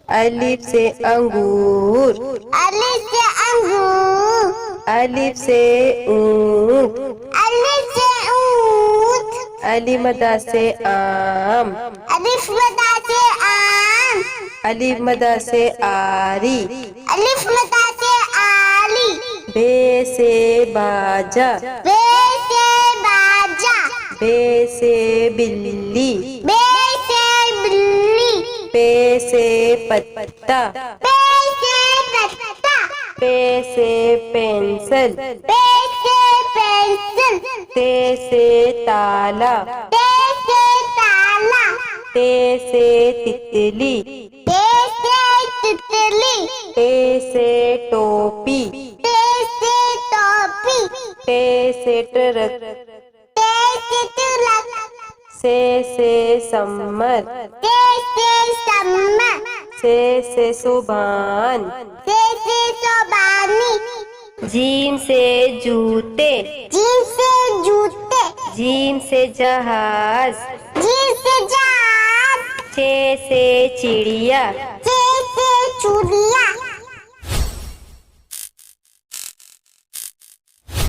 अलिफ से अंगूर। अलिफ से अंगूर। अलिफ से ऊँट। अलिफ से ऊँट। अली मदा से आम। अलिफ मदा से आम। अलिफ मदा से आरी। अलिफ मदा से आली। बे से बाजा। बे से बाजा। बे से बिल्ली। बे से बिल्ली। पे से पत्ता। पे से पत्ता। पे से पेंसिल। पे से पेंसिल। ते से ताला। ते से ताला। ते से तितली। ते से तितली। टे से टोपी। ते से टोपी। टे से ट्रक। ते से तिलक। से सम्मत। ते से सम्मत। से सुभान। ते से सोबानी। जीम से जूते। जीम से जूते। जीम से जहाज। जीम से जहाज। चे से चिड़िया। चे से चूड़िया।